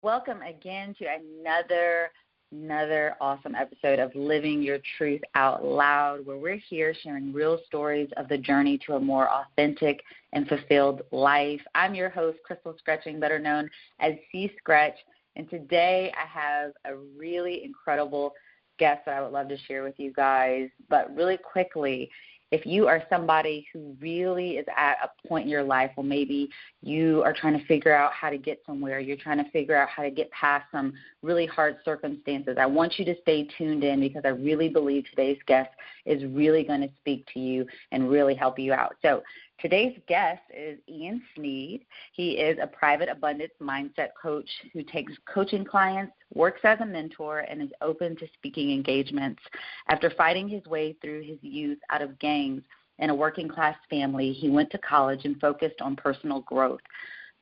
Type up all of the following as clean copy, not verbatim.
Welcome again to another awesome episode of Living Your Truth Out Loud, where we're here sharing real stories of the journey to a more authentic and fulfilled life. I'm your host, Crystal Scretching, better known as CScretch, and today I have a really incredible guest that I would love to share with you guys. But really quickly, if you are somebody who really is at a point in your life where maybe you are trying to figure out how to get somewhere, you're trying to figure out how to get past some really hard circumstances, I want you to stay tuned in because I really believe today's guest is really going to speak to you and really help you out. So today's guest is Ian Sneed. He is a private abundance mindset coach who takes coaching clients, works as a mentor, and is open to speaking engagements. After fighting his way through his youth out of gangs in a working-class family, he went to college and focused on personal growth.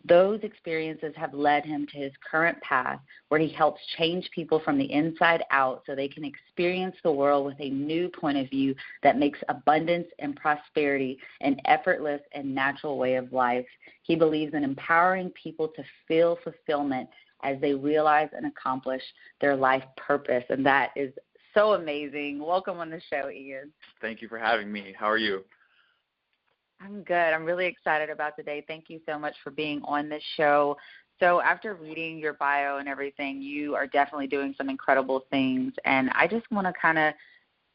Those experiences have led him to his current path where he helps change people from the inside out so they can experience the world with a new point of view that makes abundance and prosperity an effortless and natural way of life. He believes in empowering people to feel fulfillment as they realize and accomplish their life purpose, and that is so amazing. Welcome on the show, Ian. Thank you for having me. How are you? I'm good. I'm really excited about today. Thank you so much for being on this show. So after reading your bio and everything, you are definitely doing some incredible things, and I just want to kind of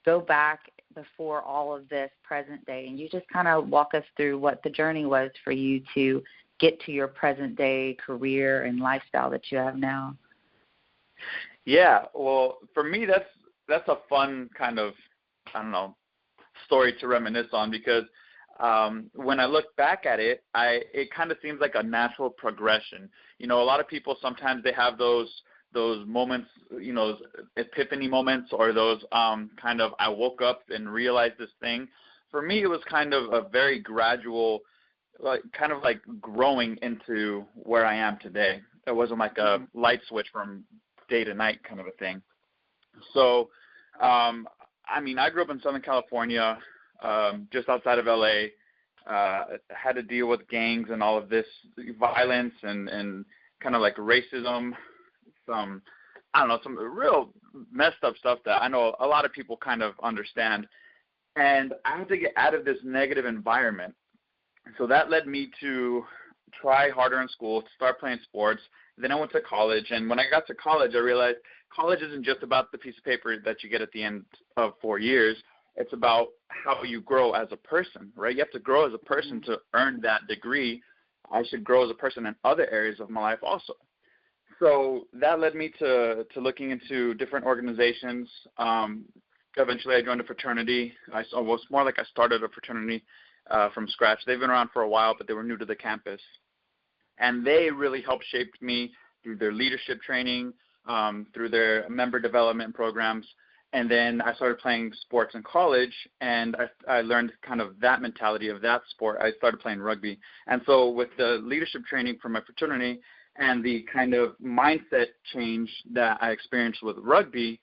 go back before all of this present day, and you just kind of walk us through what the journey was for you to get to your present day career and lifestyle that you have now. Yeah, well, for me, that's a fun kind of, story to reminisce on because when I look back at it, it kind of seems like a natural progression. You know, a lot of people sometimes they have those moments, epiphany moments or those kind of I woke up and realized this thing. For me, it was kind of a very gradual, like growing into where I am today. It wasn't like a light switch from day to night kind of a thing. So, I grew up in Southern California, just outside of LA. Had to deal with gangs and all of this violence and kind of like racism, some real messed up stuff that I know a lot of people kind of understand. And I had to get out of this negative environment. So that led me to try harder in school, to start playing sports. Then I went to college, and when I got to college, I realized college isn't just about the piece of paper that you get at the end of 4 years. It's about how you grow as a person, right? You have to grow as a person to earn that degree. I should grow as a person in other areas of my life also. So that led me to looking into different organizations. Eventually, I joined a fraternity. It was more like I started a fraternity from scratch. They've been around for a while, but they were new to the campus. And they really helped shape me through their leadership training, through their member development programs. And then I started playing sports in college, and I learned kind of that mentality of that sport. I started playing rugby. And so with the leadership training from my fraternity and the kind of mindset change that I experienced with rugby,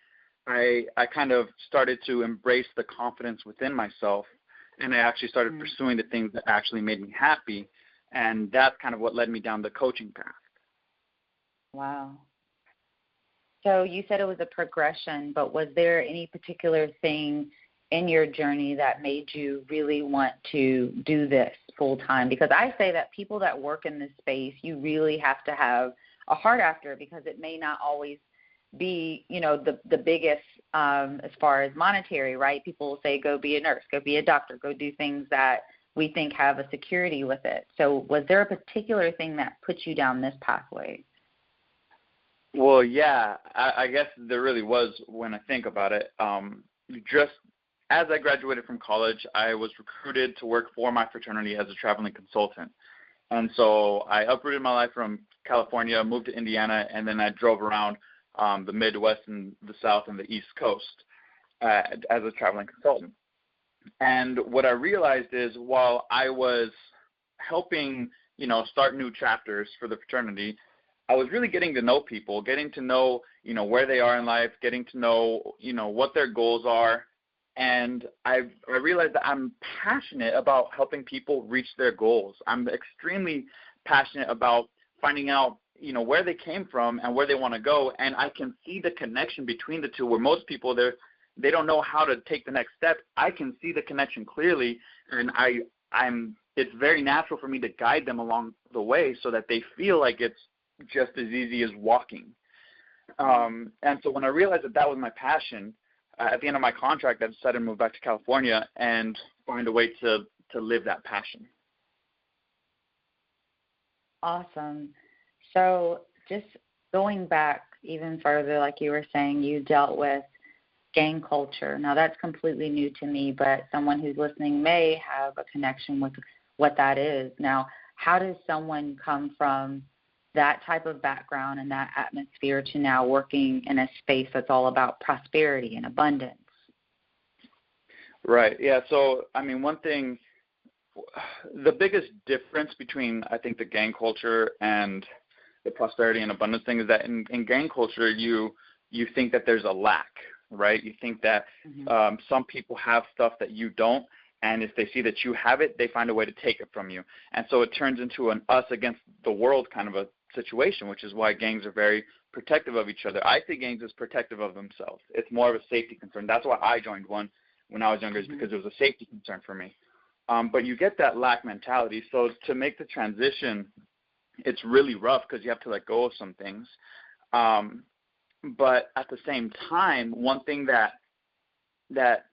I kind of started to embrace the confidence within myself, and I actually started pursuing the things that actually made me happy. And that's kind of what led me down the coaching path. Wow. So you said it was a progression, but was there any particular thing in your journey that made you really want to do this full time? Because I say that people that work in this space, you really have to have a heart after it because it may not always be, the biggest as far as monetary, right? People will say, go be a nurse, go be a doctor, go do things that we think have a security with it. So was there a particular thing that put you down this pathway? Well, yeah, I guess there really was when I think about it. Just as I graduated from college, I was recruited to work for my fraternity as a traveling consultant. And so I uprooted my life from California, moved to Indiana, and then I drove around the Midwest and the South and the East Coast as a traveling consultant. And what I realized is while I was helping, start new chapters for the fraternity, I was really getting to know people, getting to know, where they are in life, getting to know, what their goals are. And I realized that I'm passionate about helping people reach their goals. I'm extremely passionate about finding out, where they came from and where they want to go, and I can see the connection between the two, where most people, they don't know how to take the next step. I can see the connection clearly, and it's very natural for me to guide them along the way so that they feel like it's just as easy as walking. And so when I realized that was my passion, at the end of my contract, I decided to move back to California and find a way to live that passion. Awesome. So just going back even further, like you were saying, you dealt with gang culture. Now, that's completely new to me, but someone who's listening may have a connection with what that is. Now, how does someone come from that type of background and that atmosphere to now working in a space that's all about prosperity and abundance? Right. Yeah. So, one thing, the biggest difference between, I think, the gang culture and the prosperity and abundance thing is that in gang culture, you think that there's a lack, right? You think that some people have stuff that you don't, and if they see that you have it, they find a way to take it from you. And so it turns into an us against the world kind of a situation, which is why gangs are very protective of each other. I see gangs as protective of themselves. It's more of a safety concern. That's why I joined one when I was younger, is because it was a safety concern for me. But you get that lack mentality. So to make the transition, it's really rough because you have to let go of some things. But at the same time, one thing that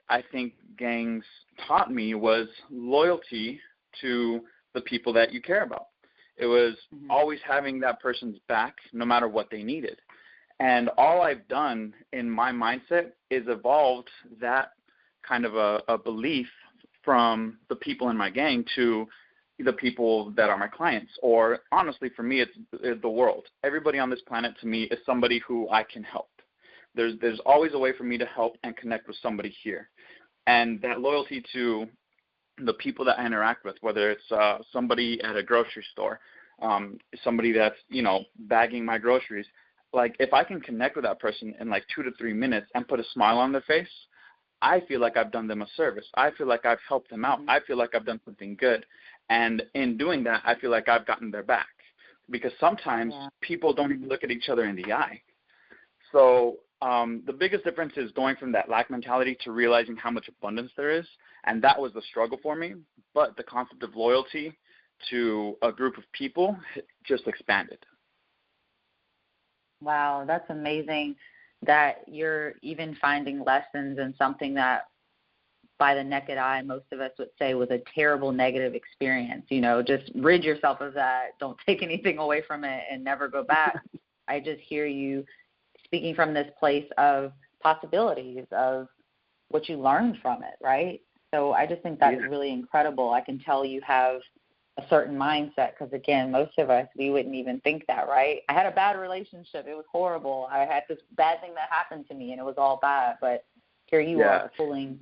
I think gangs taught me was loyalty to the people that you care about. It was always having that person's back no matter what they needed. And all I've done in my mindset is evolved that kind of a belief from the people in my gang to the people that are my clients. Or honestly, for me, it's the world. Everybody on this planet to me is somebody who I can help. There's always a way for me to help and connect with somebody here. And that loyalty to the people that I interact with, whether it's somebody at a grocery store, somebody that's, bagging my groceries, like if I can connect with that person in like 2 to 3 minutes and put a smile on their face, I feel like I've done them a service. I feel like I've helped them out. I feel like I've done something good. And in doing that, I feel like I've gotten their back, because sometimes people don't even look at each other in the eye. So the biggest difference is going from that lack mentality to realizing how much abundance there is, and that was the struggle for me. But the concept of loyalty to a group of people just expanded. Wow, that's amazing that you're even finding lessons in something that by the naked eye most of us would say was a terrible negative experience. Just rid yourself of that. Don't take anything away from it and never go back. I just hear you speaking from this place of possibilities, of what you learned from it, right? So I just think that's really incredible. I can tell you have a certain mindset because, again, most of us, we wouldn't even think that, right? I had a bad relationship. It was horrible. I had this bad thing that happened to me, and it was all bad. But here you are pulling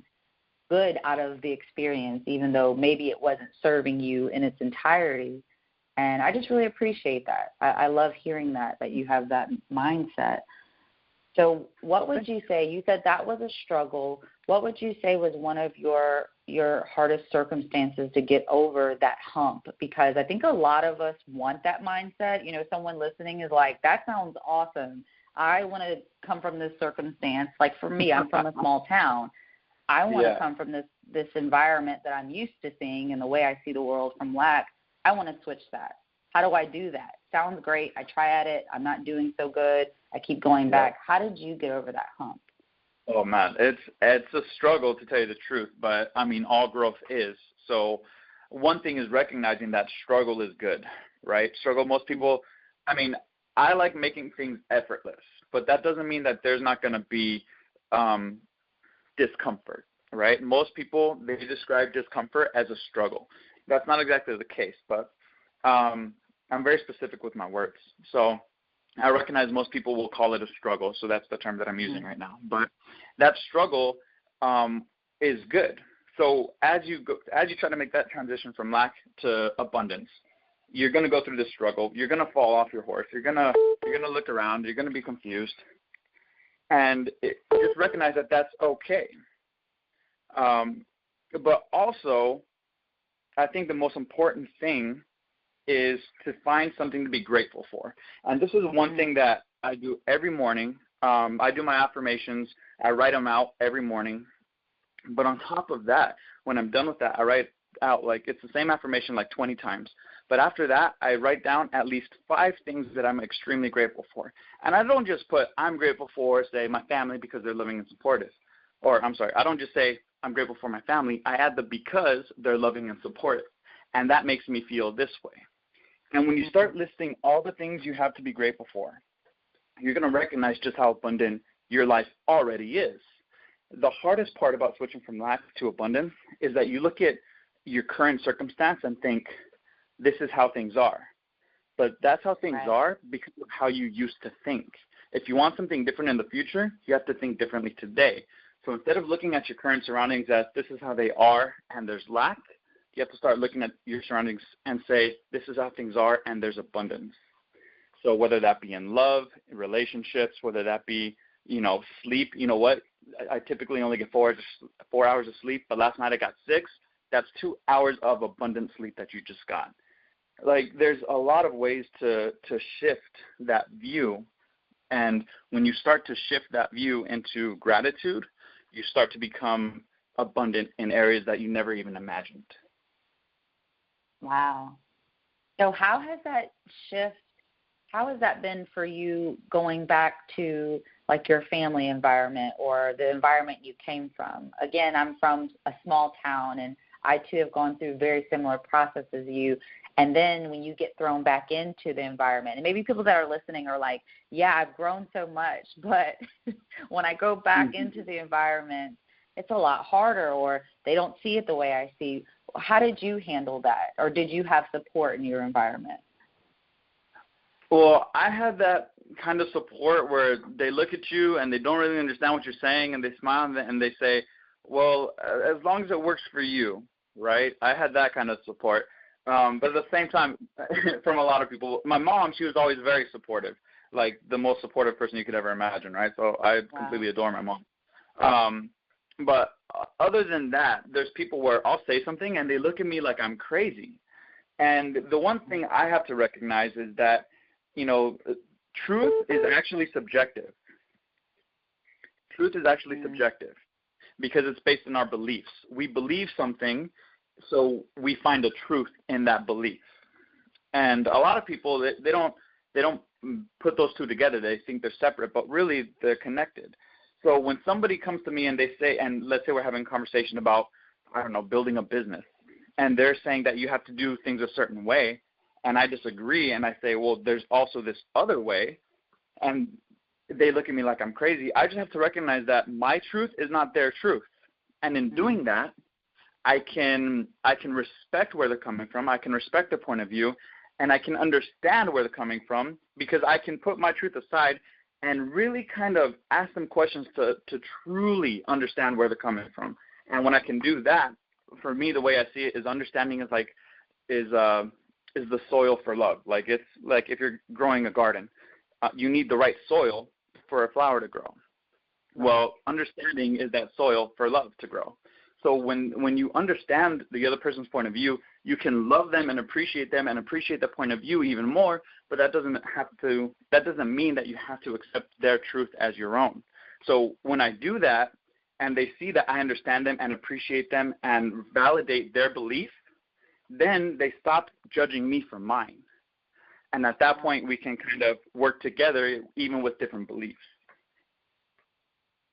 good out of the experience, even though maybe it wasn't serving you in its entirety. And I just really appreciate that. I love hearing that you have that mindset. So what would you say? You said that was a struggle. What would you say was one of your hardest circumstances to get over that hump? Because I think a lot of us want that mindset. Someone listening is like, that sounds awesome. I want to come from this circumstance. Like for me, I'm from a small town. I want to come from this environment that I'm used to seeing and the way I see the world from lack. I want to switch that. How do I do that? Sounds great. I try at it. I'm not doing so good. I keep going back. How did you get over that hump? Oh, man, it's a struggle, to tell you the truth, but, all growth is. So one thing is recognizing that struggle is good, right? Struggle, most people, I like making things effortless, but that doesn't mean that there's not going to be discomfort, right? Most people, they describe discomfort as a struggle. That's not exactly the case, but I'm very specific with my words. So I recognize most people will call it a struggle, so that's the term that I'm using right now. But that struggle is good. So as you try to make that transition from lack to abundance, you're going to go through this struggle. You're going to fall off your horse. You're going to look around. You're going to be confused, and just recognize that that's okay. But also, I think the most important thing is to find something to be grateful for. And this is one thing that I do every morning. I do my affirmations. I write them out every morning. But on top of that, when I'm done with that, I write out, like, it's the same affirmation like 20 times. But after that, I write down at least 5 things that I'm extremely grateful for. And I don't just put, I'm grateful for, say, my family because they're loving and supportive. Or, I'm sorry, I don't just say, I'm grateful for my family. I add the because they're loving and supportive. And that makes me feel this way. And when you start listing all the things you have to be grateful for, you're going to recognize just how abundant your life already is. The hardest part about switching from lack to abundance is that you look at your current circumstance and think, this is how things are. But that's how things are because of how you used to think. If you want something different in the future, you have to think differently today. So instead of looking at your current surroundings as this is how they are and there's lack, you have to start looking at your surroundings and say, this is how things are and there's abundance. So whether that be in love, in relationships, whether that be, sleep, you know what? I typically only get 4 hours of sleep, but last night I got 6. That's 2 hours of abundant sleep that you just got. Like, there's a lot of ways to shift that view. And when you start to shift that view into gratitude, you start to become abundant in areas that you never even imagined. Wow. So how has that been for you going back to, like, your family environment or the environment you came from? Again, I'm from a small town, and I, too, have gone through very similar processes as you. And then when you get thrown back into the environment, and maybe people that are listening are like, yeah, I've grown so much, but when I go back into the environment, it's a lot harder, or they don't see it the way I see. How did you handle that, or did you have support in your environment? Well, I had that kind of support where they look at you and they don't really understand what you're saying, and they smile and they say, well, as long as it works for you, right? I had that kind of support. But at the same time, from a lot of people, my mom, she was always very supportive, like the most supportive person you could ever imagine, right? So I completely adore my mom. But other than that, there's people where I'll say something and they look at me like I'm crazy. And the one thing I have to recognize is that, truth is actually subjective. Truth is actually subjective because it's based on our beliefs. We believe something, so we find a truth in that belief. And a lot of people, they don't put those two together. They think they're separate, but really they're connected. So when somebody comes to me and they say, and let's say we're having a conversation about, building a business, and they're saying that you have to do things a certain way, and I disagree, and I say, well, there's also this other way, and they look at me like I'm crazy. I just have to recognize that my truth is not their truth. And in doing that, I can respect where they're coming from. I can respect their point of view, and I can understand where they're coming from because I can put my truth aside and really kind of ask them questions to truly understand where they're coming from. And when I can do that, for me, the way I see it is understanding is the soil for love. Like, it's like if you're growing a garden, you need the right soil for a flower to grow. Well, understanding is that soil for love to grow. So when you understand the other person's point of view, you can love them and appreciate their point of view even more, but that doesn't mean that you have to accept their truth as your own. So when I do that and they see that I understand them and appreciate them and validate their belief, then they stop judging me for mine. And at that point, we can kind of work together even with different beliefs.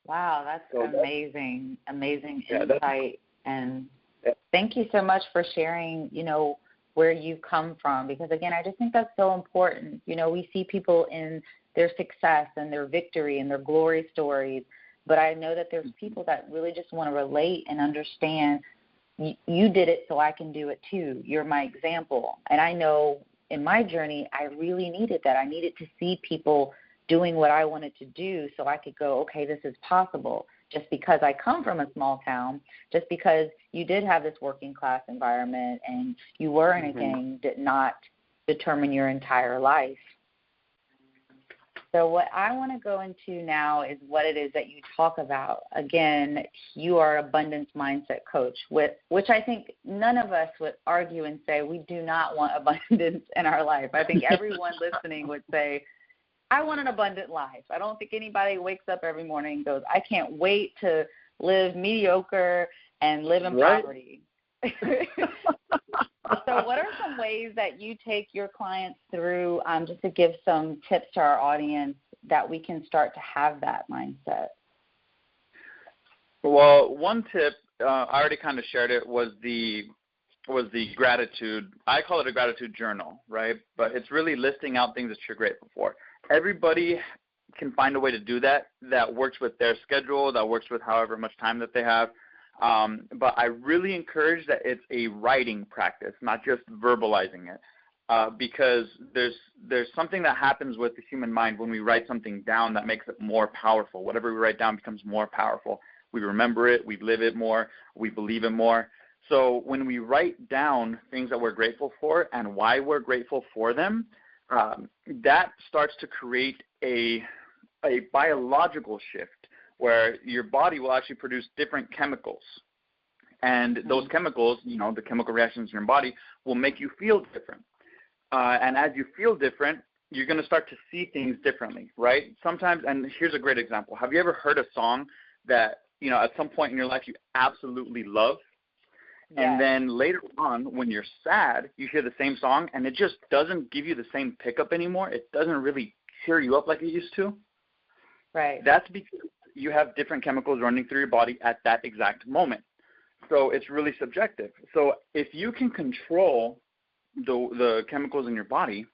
Wow, that's amazing insight. And thank you so much for sharing, where you come from, because, again, I just think that's so important. We see people in their success and their victory and their glory stories, but I know that there's people that really just want to relate and understand you did it so I can do it too. You're my example. And I know in my journey, I really needed that. I needed to see people doing what I wanted to do so I could go, okay, this is possible. Just because I come from a small town, just because you did have this working class environment and you were in a gang did not determine your entire life. So what I want to go into now is what it is that you talk about. Again, you are abundance mindset coach, which I think none of us would argue and say we do not want abundance in our life. I think everyone listening would say, I want an abundant life. I don't think anybody wakes up every morning and goes, I can't wait to live mediocre and live in poverty. So what are some ways that you take your clients through, just to give some tips to our audience that we can start to have that mindset? Well, one tip, I already kind of shared it, was the gratitude. I call it a gratitude journal, right? But it's really listing out things that you're grateful for. Everybody can find a way to do that works with their schedule, that works with however much time that they have. But I really encourage that it's a writing practice, not just verbalizing it, because there's something that happens with the human mind when we write something down that makes it more powerful. Whatever we write down becomes more powerful. We remember it, we live it more, we believe it more. So when we write down things that we're grateful for and why we're grateful for them, that starts to create a biological shift, where your body will actually produce different chemicals. And those chemicals, the chemical reactions in your body, will make you feel different. And as you feel different, you're going to start to see things differently, right? Sometimes, and here's a great example. Have you ever heard a song that, at some point in your life you absolutely love? Yeah. And then later on, when you're sad, you hear the same song, and it just doesn't give you the same pickup anymore. It doesn't really cheer you up like it used to. Right. That's because you have different chemicals running through your body at that exact moment. So it's really subjective. So if you can control the chemicals in your body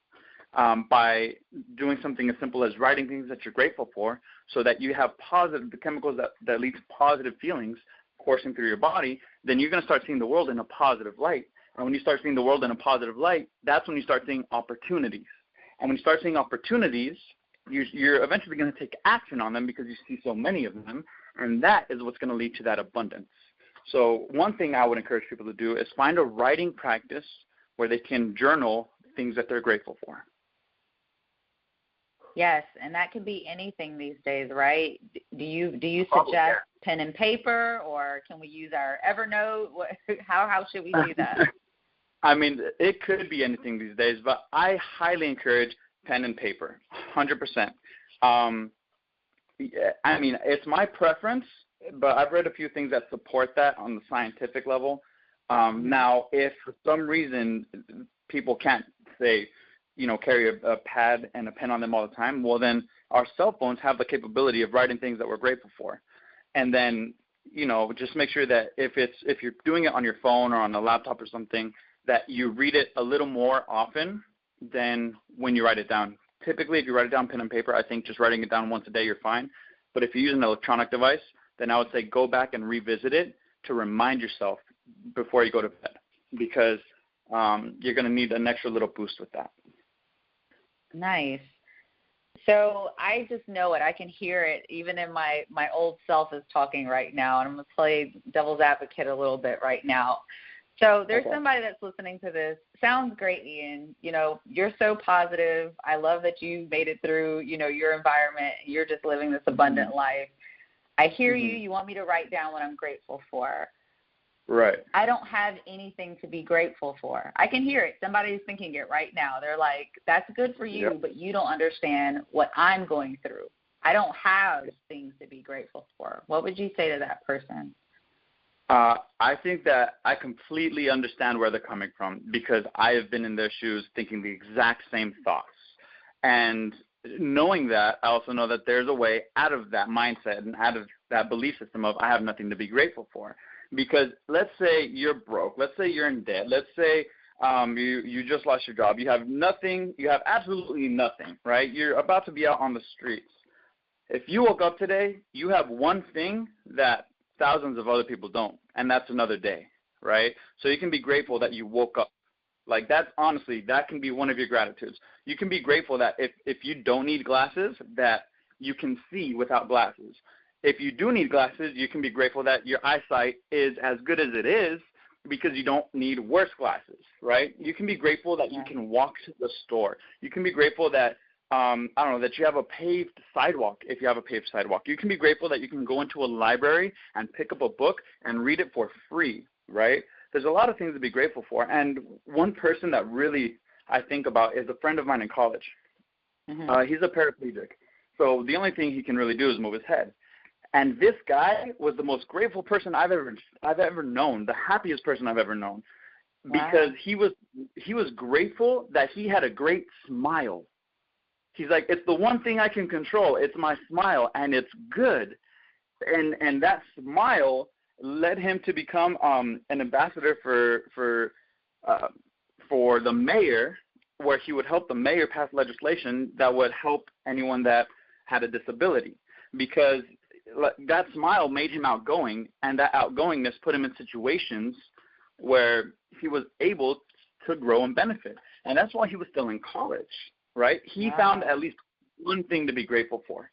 by doing something as simple as writing things that you're grateful for, so that you have the chemicals that lead to positive feelings coursing through your body, then you're going to start seeing the world in a positive light. And when you start seeing the world in a positive light, that's when you start seeing opportunities. And when you start seeing opportunities, you're eventually going to take action on them because you see so many of them, and that is what's going to lead to that abundance. So one thing I would encourage people to do is find a writing practice where they can journal things that they're grateful for. Yes, and that can be anything these days, right? Do you suggest pen and paper, or can we use our Evernote? How should we do that? I mean, it could be anything these days, but I highly encourage pen and paper, 100%. I mean, it's my preference, but I've read a few things that support that on the scientific level. Now, if for some reason people can't, say, carry a pad and a pen on them all the time, well, then our cell phones have the capability of writing things that we're grateful for. And then, just make sure that if you're doing it on your phone or on a laptop or something, that you read it a little more often than when you write it down. Typically, if you write it down pen and paper, I think just writing it down once a day, you're fine. But if you use an electronic device, then I would say go back and revisit it to remind yourself before you go to bed, because you're going to need an extra little boost with that. Nice. So I just know it. I can hear it. Even in my old self is talking right now, and I'm going to play devil's advocate a little bit right now. So there's somebody that's listening to this. Sounds great, Ian. You're so positive. I love that you made it through, your environment. You're just living this abundant life. I hear you. You want me to write down what I'm grateful for. Right. I don't have anything to be grateful for. I can hear it. Somebody's thinking it right now. They're like, that's good for you, but you don't understand what I'm going through. I don't have things to be grateful for. What would you say to that person? I think that I completely understand where they're coming from, because I have been in their shoes thinking the exact same thoughts. And knowing that, I also know that there's a way out of that mindset and out of that belief system of I have nothing to be grateful for. Because let's say you're broke. Let's say you're in debt. Let's say you just lost your job. You have nothing. You have absolutely nothing, right? You're about to be out on the streets. If you woke up today, you have one thing that thousands of other people don't, and that's another day, right? So you can be grateful that you woke up. Like, that's honestly, that can be one of your gratitudes. You can be grateful that if you don't need glasses, that you can see without glasses. If you do need glasses, you can be grateful that your eyesight is as good as it is because you don't need worse glasses, right? You can be grateful that you can walk to the store. You can be grateful that I don't know, that you have a paved sidewalk, if you have a paved sidewalk. You can be grateful that you can go into a library and pick up a book and read it for free, right? There's a lot of things to be grateful for. And one person that really I think about is a friend of mine in college. He's a paraplegic. So the only thing he can really do is move his head. And this guy was the most grateful person I've ever known, the happiest person I've ever known, because he was grateful that he had a great smile. He's like, it's the one thing I can control. It's my smile, and it's good. And that smile led him to become an ambassador for the mayor, where he would help the mayor pass legislation that would help anyone that had a disability, because that smile made him outgoing, and that outgoingness put him in situations where he was able to grow and benefit. And that's why he was still in college, right? He found at least one thing to be grateful for.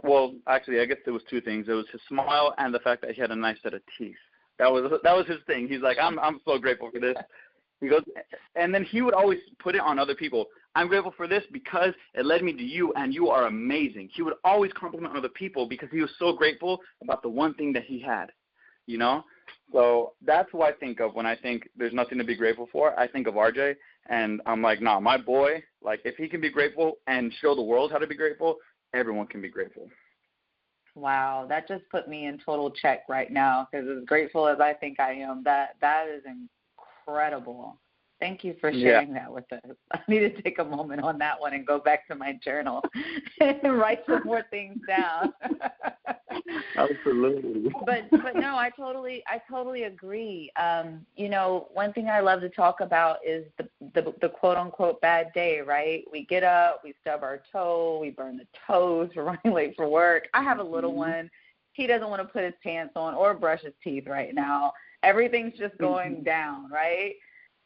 Well, actually, I guess there was two things. It was his smile and the fact that he had a nice set of teeth. That was his thing. He's like, I'm so grateful for this. He goes, and then he would always put it on other people. I'm grateful for this because it led me to you, and you are amazing. He would always compliment other people because he was so grateful about the one thing that he had, you know? So that's who I think of when I think there's nothing to be grateful for. I think of RJ, and I'm like, nah, my boy, like if he can be grateful and show the world how to be grateful, everyone can be grateful. Wow, that just put me in total check right now, because as grateful as I think I am, that is incredible. Thank you for sharing that with us. I need to take a moment on that one and go back to my journal and write some more things down. Absolutely. But no, I totally agree. You know, one thing I love to talk about is the quote unquote bad day, right? We get up, we stub our toe, we burn the toast, we're running late for work. I have a little one. He doesn't want to put his pants on or brush his teeth right now. Everything's just going down, right?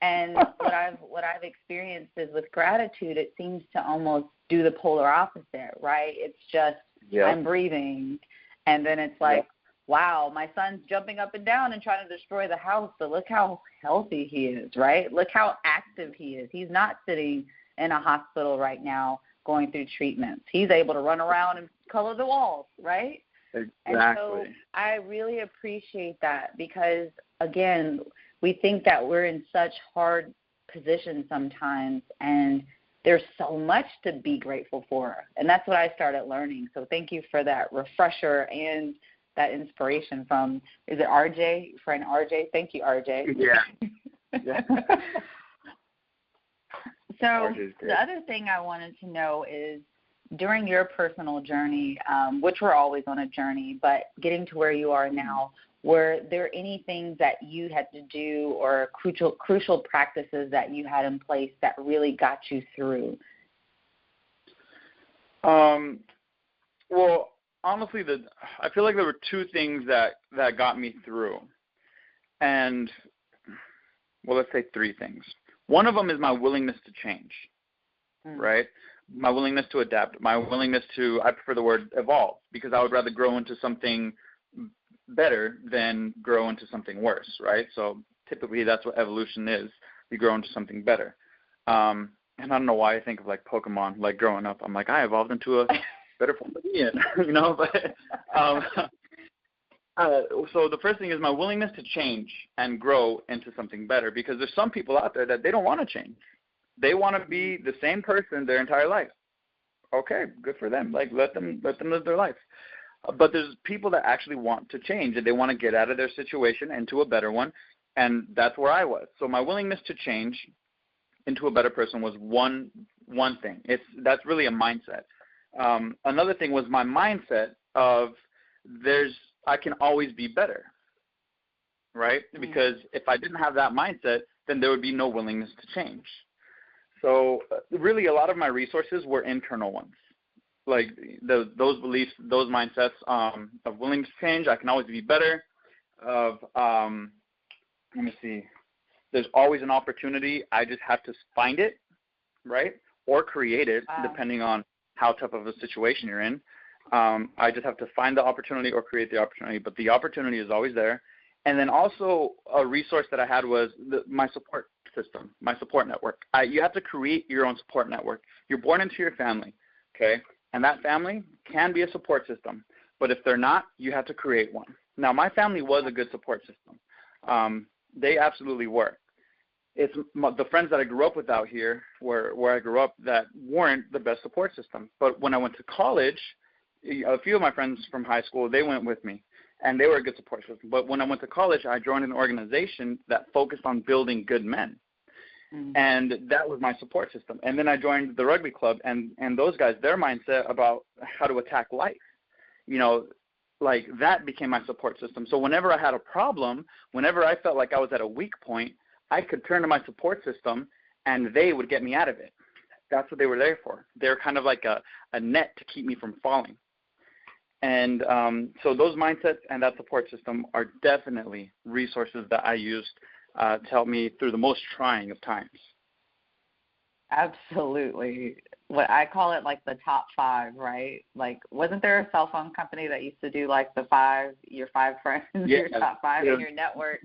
And what I've experienced is with gratitude, it seems to almost do the polar opposite, right? It's just I'm breathing, and then it's like, wow, my son's jumping up and down and trying to destroy the house, but look how healthy he is, right? Look how active he is. He's not sitting in a hospital right now going through treatments. He's able to run around and color the walls, right? Exactly. And so I really appreciate that, because, again, we think that we're in such hard positions sometimes, and there's so much to be grateful for. And that's what I started learning. So thank you for that refresher and that inspiration from, is it RJ, friend RJ? Thank you, RJ. Yeah. So the other thing I wanted to know is, during your personal journey, which we're always on a journey, but getting to where you are now, were there any things that you had to do or crucial practices that you had in place that really got you through? Well, honestly, I feel like there were two things that got me through. And, well, let's say three things. One of them is my willingness to change, right? My willingness to adapt, my willingness to, I prefer the word evolve, because I would rather grow into something better than grow into something worse, right? So typically that's what evolution is. You grow into something better. And I don't know why I think of like Pokemon, like growing up. I'm like, I evolved into a better form of Ian, you know? But so the first thing is my willingness to change and grow into something better, because there's some people out there that they don't want to change. They want to be the same person their entire life. Okay, good for them. Like, let them live their life. But there's people that actually want to change, and they want to get out of their situation into a better one, and that's where I was. So my willingness to change into a better person was one thing. That's really a mindset. Another thing was my mindset of I can always be better, right? Because if I didn't have that mindset, then there would be no willingness to change. So really a lot of my resources were internal ones, like those beliefs, those mindsets of willingness to change, I can always be better, of, let me see, there's always an opportunity, I just have to find it, right, or create it, depending on how tough of a situation you're in. I just have to find the opportunity or create the opportunity, but the opportunity is always there. And then also a resource that I had was my support system, my support network. You have to create your own support network. You're born into your family, okay? And that family can be a support system. But if they're not, you have to create one. Now, my family was a good support system. They absolutely were. It's the friends that I grew up with out here, where I grew up, that weren't the best support system. But when I went to college, a few of my friends from high school, they went with me, and they were a good support system. But when I went to college, I joined an organization that focused on building good men. And that was my support system. And then I joined the rugby club, and those guys, their mindset about how to attack life, you know, like that became my support system. So whenever I had a problem, whenever I felt like I was at a weak point, I could turn to my support system, and they would get me out of it. That's what they were there for. They're kind of like a net to keep me from falling. And so those mindsets and that support system are definitely resources that I used to help me through the most trying of times. Absolutely. What I call it, like the top 5, right? Like, wasn't there a cell phone company that used to do like your 5 friends, your top 5 in your network?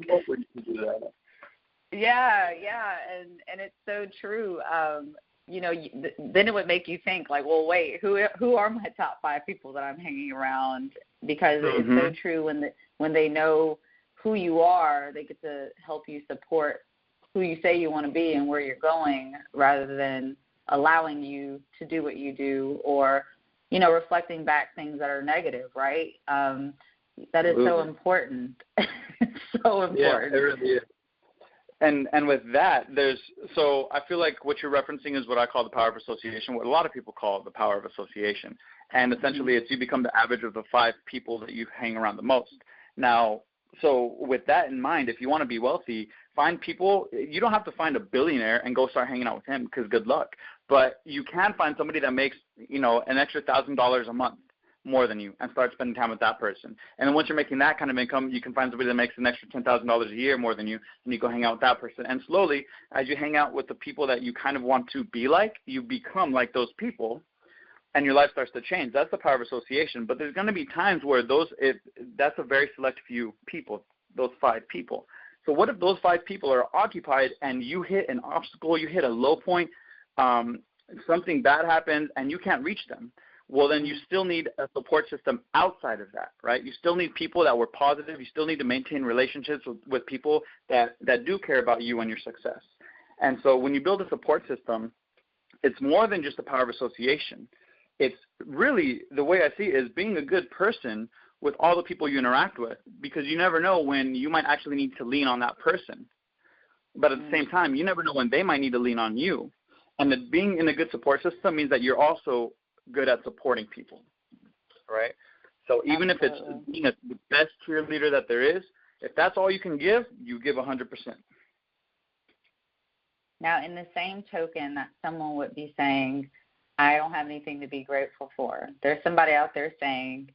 Yeah, and it's so true. You know, then it would make you think, like, well, wait, who are my top 5 people that I'm hanging around? Because it's so true when they know who you are, they get to help you support who you say you want to be and where you're going, rather than allowing you to do what you do, or, you know, reflecting back things that are negative, right? That is so important. It's so important. Yeah, it really is. And with that, so I feel like what you're referencing is what I call the power of association, what a lot of people call the power of association. And essentially it's you become the average of the 5 people that you hang around the most. Now, so with that in mind, if you want to be wealthy, find people. You don't have to find a billionaire and go start hanging out with him, because good luck. But you can find somebody that makes, you know, an extra $1,000 a month more than you, and start spending time with that person. And then once you're making that kind of income, you can find somebody that makes an extra $10,000 a year more than you, and you go hang out with that person. And slowly, as you hang out with the people that you kind of want to be like, you become like those people, and your life starts to change. That's the power of association. But there's going to be times where that's a very select few people, those 5 people. So what if those 5 people are occupied, and you hit an obstacle, you hit a low point, something bad happens, and you can't reach them? Well, then you still need a support system outside of that, right? You still need people that were positive. You still need to maintain relationships with people that do care about you and your success. And so when you build a support system, it's more than just the power of association. It's really, the way I see it, is being a good person with all the people you interact with, because you never know when you might actually need to lean on that person. But at the same time, you never know when they might need to lean on you. And that being in a good support system means that you're also good at supporting people, right? So even if it's being the best cheerleader that there is, if that's all you can give, you give 100%. Now, in the same token that someone would be saying, I don't have anything to be grateful for, there's somebody out there saying,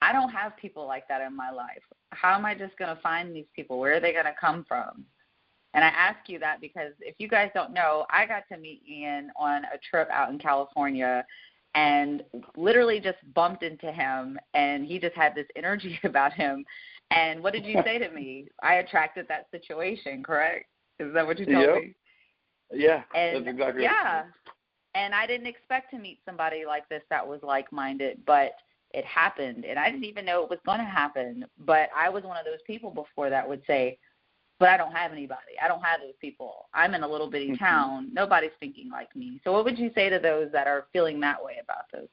I don't have people like that in my life. How am I just going to find these people? Where are they going to come from? And I ask you that because if you guys don't know, I got to meet Ian on a trip out in California, and literally just bumped into him, and he just had this energy about him. And what did you say to me? I attracted that situation, correct? Is that what you told me? Yeah, and that's exactly yeah. And I didn't expect to meet somebody like this that was like-minded, but it happened. And I didn't even know it was going to happen. But I was one of those people before that would say, but I don't have anybody. I don't have those people. I'm in a little bitty town. Nobody's thinking like me. So what would you say to those that are feeling that way about this?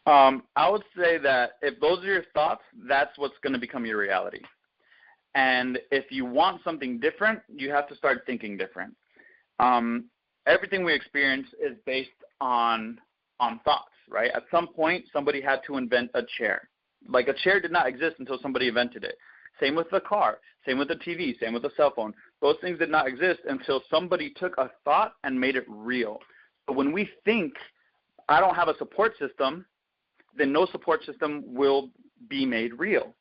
I would say that if those are your thoughts, that's what's going to become your reality. And if you want something different, you have to start thinking different. Everything we experience is based on thoughts, right? At some point, somebody had to invent a chair. Like, a chair did not exist until somebody invented it. Same with the car, same with the TV, same with the cell phone. Those things did not exist until somebody took a thought and made it real. So when we think, I don't have a support system, then no support system will be made real.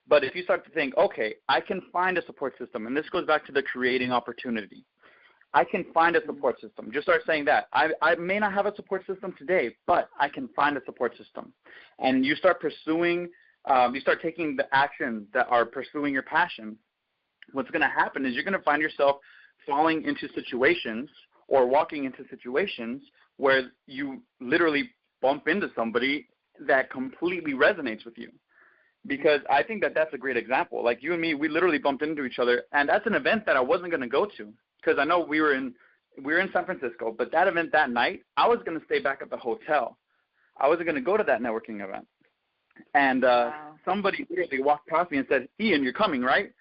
But if you start to think, okay, I can find a support system, and this goes back to the creating opportunity. I can find a support system. Just start saying that. I may not have a support system today, but I can find a support system. And you start pursuing you start taking the actions that are pursuing your passion, what's going to happen is you're going to find yourself falling into situations or walking into situations where you literally bump into somebody that completely resonates with you. Because I think that that's a great example. Like you and me, we literally bumped into each other, and that's an event that I wasn't going to go to because I know we were in San Francisco, but that event that night, I was going to stay back at the hotel. I wasn't going to go to that networking event. And somebody literally walked past me and said, "Ian, you're coming, right?"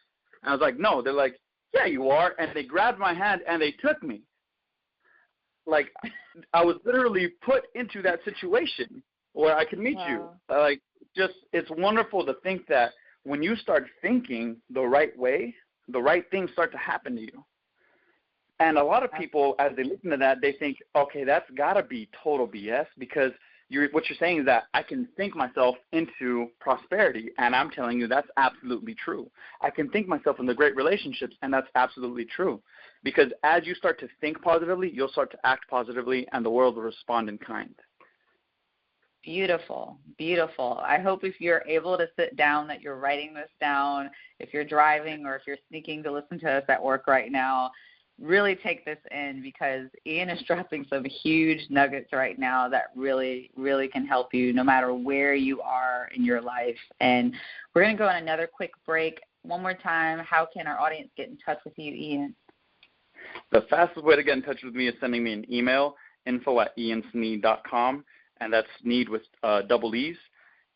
And I was like, "No." They're like, "Yeah, you are." And they grabbed my hand and they took me. Like I was literally put into that situation where I could meet you. Like, just it's wonderful to think that when you start thinking the right way, the right things start to happen to you. And a lot of people, as they listen to that, they think, okay, that's got to be total BS because what you're saying is that I can think myself into prosperity, and I'm telling you that's absolutely true. I can think myself into great relationships, and that's absolutely true. Because as you start to think positively, you'll start to act positively, and the world will respond in kind. Beautiful, beautiful. I hope if you're able to sit down that you're writing this down, if you're driving or if you're sneaking to listen to us at work right now, really take this in because Ian is dropping some huge nuggets right now that really, really can help you no matter where you are in your life. And we're going to go on another quick break. One more time, how can our audience get in touch with you, Ian? The fastest way to get in touch with me is sending me an email, info@iansneed.com, and that's Sneed with double E's.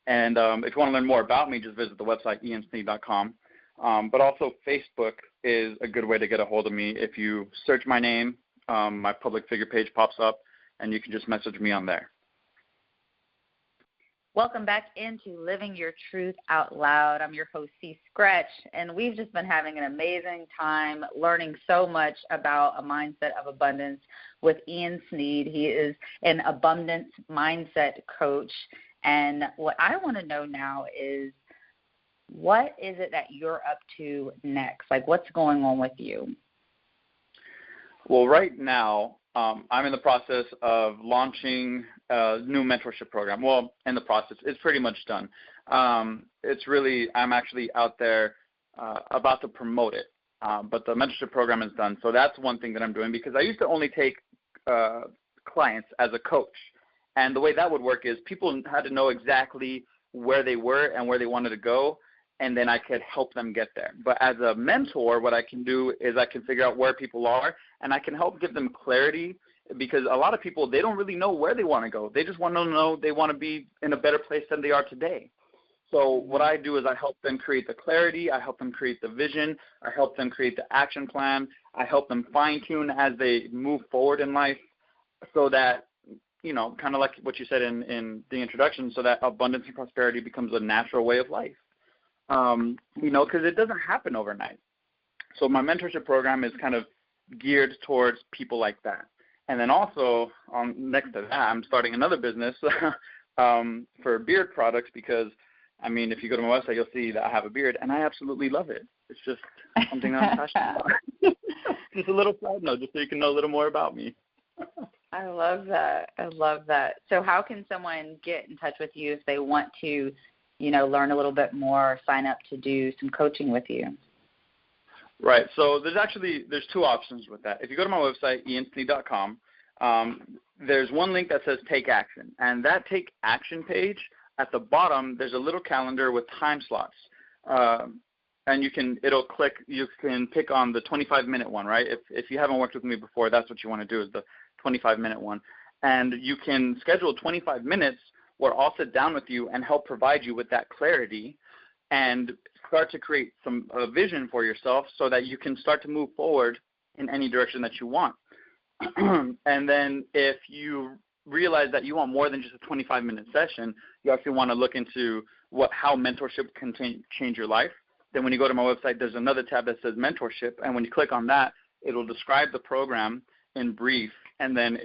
And if you want to learn more about me, just visit the website, iansneed.com. But also Facebook is a good way to get a hold of me. If you search my name, my public figure page pops up, and you can just message me on there. Welcome back into Living Your Truth Out Loud. I'm your host, CScretch, and we've just been having an amazing time learning so much about a mindset of abundance with Ian Sneed. He is an abundance mindset coach, and what I want to know now is, what is it that you're up to next? Like, what's going on with you? Well, right now, I'm in the process of launching a new mentorship program. Well, in the process, it's pretty much done. I'm actually out there about to promote it, but the mentorship program is done. So that's one thing that I'm doing because I used to only take clients as a coach. And the way that would work is people had to know exactly where they were and where they wanted to go, and then I could help them get there. But as a mentor, what I can do is I can figure out where people are, and I can help give them clarity because a lot of people, they don't really know where they want to go. They just want to know they want to be in a better place than they are today. So what I do is I help them create the clarity, I help them create the vision, I help them create the action plan, I help them fine-tune as they move forward in life so that, kind of like what you said in the introduction, so that abundance and prosperity becomes a natural way of life. Because it doesn't happen overnight. So my mentorship program is kind of geared towards people like that. And then also, next to that, I'm starting another business for beard products because, if you go to my website, you'll see that I have a beard, and I absolutely love it. It's just something that I'm passionate about. Just a little side note, just so you can know a little more about me. I love that. I love that. So how can someone get in touch with you if they want to learn a little bit more, sign up to do some coaching with you? Right. So there's two options with that. If you go to my website, iansneed.com, there's one link that says Take Action. And that Take Action page, at the bottom, there's a little calendar with time slots. And you can pick on the 25-minute one, right? If you haven't worked with me before, that's what you want to do is the 25-minute one. And you can schedule 25 minutes where I'll sit down with you and help provide you with that clarity and start to create some vision for yourself so that you can start to move forward in any direction that you want. And then if you realize that you want more than just a 25-minute session, you actually want to look into how mentorship can change your life. Then when you go to my website, there's another tab that says mentorship, and when you click on that, it'll describe the program in brief, and then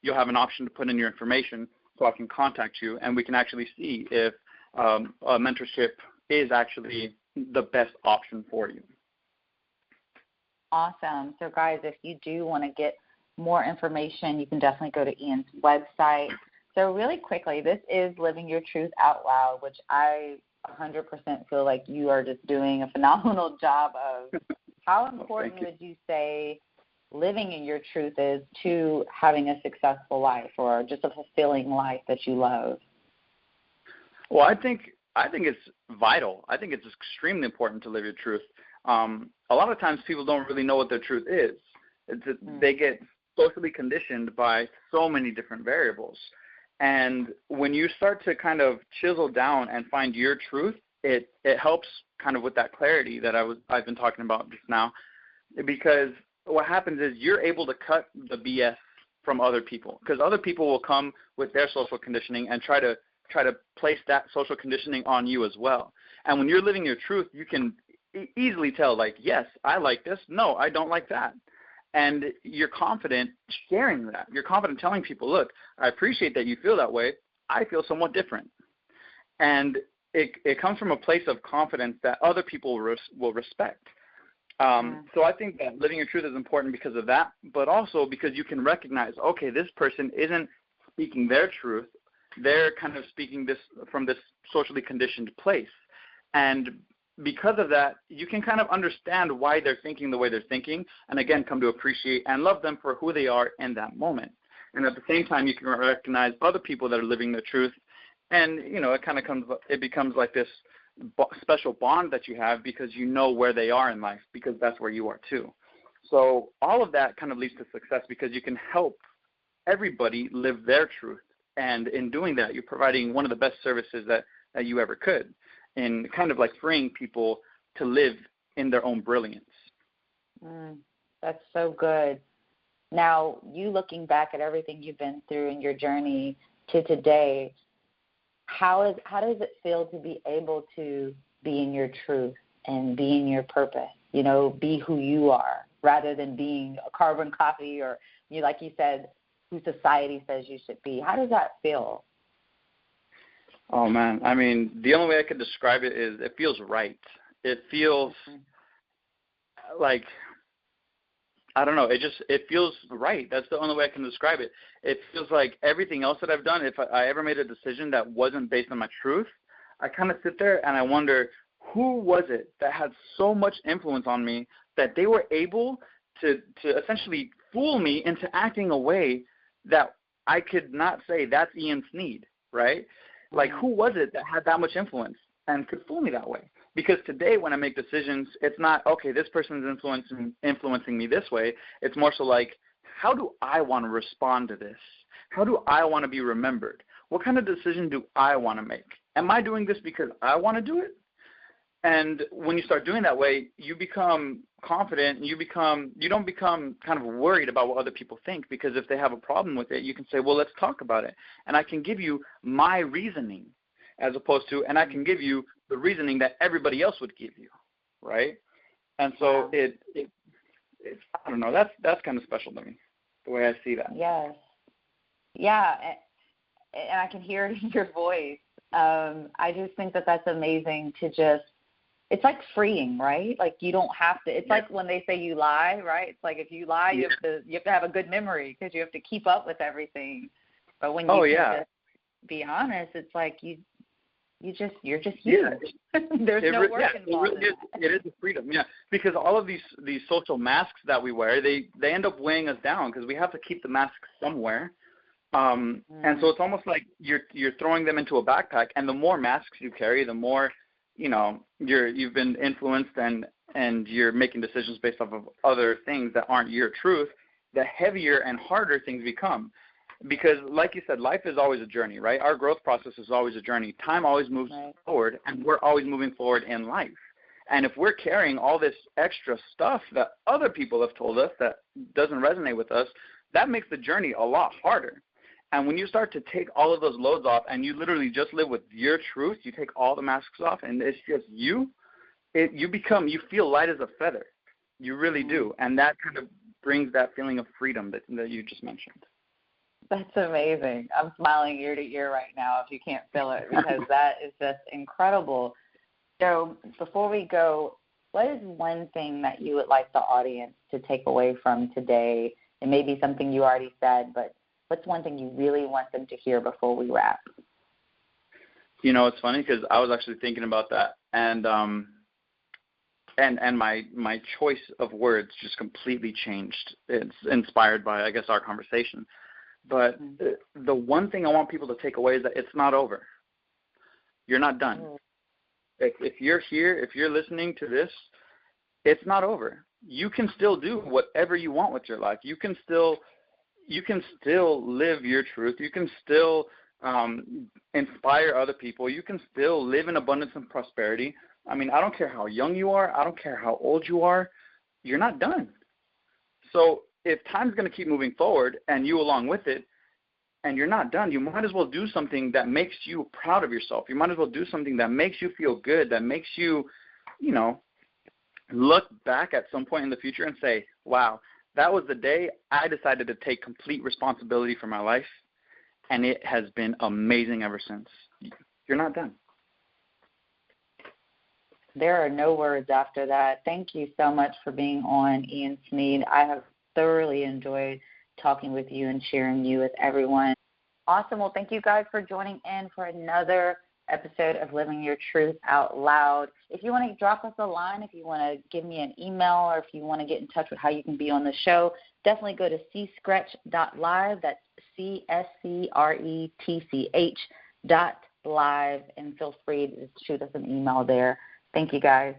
you'll have an option to put in your information so I can contact you, and we can actually see if a mentorship is actually the best option for you. Awesome. So, guys, if you do want to get more information, you can definitely go to Ian's website. So really quickly, this is Living Your Truth Out Loud, which I 100% feel like you are just doing a phenomenal job of how important would you say living in your truth is to having a successful life or just a fulfilling life that you love? Well, I think it's vital. I think it's extremely important to live your truth. A lot of times people don't really know what their truth is. They get socially conditioned by so many different variables. And when you start to kind of chisel down and find your truth, it helps kind of with that clarity that I've been talking about just now, because what happens is you're able to cut the BS from other people, because other people will come with their social conditioning and try to place that social conditioning on you as well. And when you're living your truth, you can easily tell, like, yes, I like this. No, I don't like that. And you're confident sharing that. You're confident telling people, look, I appreciate that you feel that way. I feel somewhat different. And it comes from a place of confidence that other people will respect. So I think that living your truth is important because of that, but also because you can recognize, okay, this person isn't speaking their truth. They're kind of speaking this from this socially conditioned place. And because of that, you can kind of understand why they're thinking the way they're thinking, and again, come to appreciate and love them for who they are in that moment. And at the same time, you can recognize other people that are living the truth, and, you know, it becomes like this special bond that you have because you know where they are in life, because that's where you are too. So all of that kind of leads to success because you can help everybody live their truth. And in doing that, you're providing one of the best services that you ever could, in kind of like freeing people to live in their own brilliance. That's so good. Now, you looking back at everything you've been through in your journey to today, how does it feel to be able to be in your truth and be in your purpose, you know, be who you are rather than being a carbon copy or, you like you said, who society says you should be? How does that feel? Oh, man. I mean, the only way I could describe it is it feels right. It feels like, I don't know, it feels right. That's the only way I can describe it. It feels like everything else that I've done, if I ever made a decision that wasn't based on my truth, I kind of sit there and I wonder, who was it that had so much influence on me that they were able to essentially fool me into acting a way that I could not say that's Ian Sneed, right? Like, who was it that had that much influence and could fool me that way? Because today when I make decisions, it's not, okay, this person's influencing me this way. It's more so like, how do I want to respond to this? How do I want to be remembered? What kind of decision do I want to make? Am I doing this because I want to do it? And when you start doing that way, you become confident, and you don't become kind of worried about what other people think, because if they have a problem with it, you can say, well, let's talk about it. And I can give you my reasoning as opposed to, and I can give you the reasoning that everybody else would give you, right? And so it's I don't know, that's kind of special to me, the way I see that. Yes. Yeah, and I can hear it in your voice. I just think that that's amazing to just, it's like freeing, right? Like you don't have to, it's like when they say you lie, right? It's like if you lie, you have to have a good memory because you have to keep up with everything. But when you just be honest, it's like you're just you. There's no work involved. It is a freedom, because all of these social masks that we wear, they end up weighing us down because we have to keep the mask somewhere. And so it's almost like you're throwing them into a backpack, and the more masks you carry, the more, you know, you've been influenced and you're making decisions based off of other things that aren't your truth, the heavier and harder things become. Because like you said, life is always a journey, right? Our growth process is always a journey. Time always moves forward, and we're always moving forward in life. And if we're carrying all this extra stuff that other people have told us that doesn't resonate with us, that makes the journey a lot harder. And when you start to take all of those loads off and you literally just live with your truth, you take all the masks off and it's just you feel light as a feather. You really do. And that kind of brings that feeling of freedom that you just mentioned. That's amazing. I'm smiling ear to ear right now if you can't feel it, because that is just incredible. So before we go, what is one thing that you would like the audience to take away from today? It may be something you already said, but what's one thing you really want them to hear before we wrap? You know, it's funny because I was actually thinking about that, and my choice of words just completely changed. It's inspired by, I guess, our conversation. But the one thing I want people to take away is that it's not over. You're not done. If you're here, if you're listening to this, it's not over. You can still do whatever you want with your life. You can still live your truth. You can still inspire other people. You can still live in abundance and prosperity. I mean, I don't care how young you are. I don't care how old you are. You're not done. So if time's going to keep moving forward and you along with it, and you're not done, you might as well do something that makes you proud of yourself. You might as well do something that makes you feel good, that makes you, you know, look back at some point in the future and say, wow, that was the day I decided to take complete responsibility for my life, and it has been amazing ever since. You're not done. There are no words after that. Thank you so much for being on, Ian Sneed. I have thoroughly enjoyed talking with you and sharing you with everyone. Awesome. Well, thank you guys for joining in for another episode of Living Your Truth Out Loud. If you want to drop us a line, if you want to give me an email, or if you want to get in touch with how you can be on the show, definitely go to CScretch.live. That's CScretch.live, and feel free to shoot us an email there. Thank you, guys.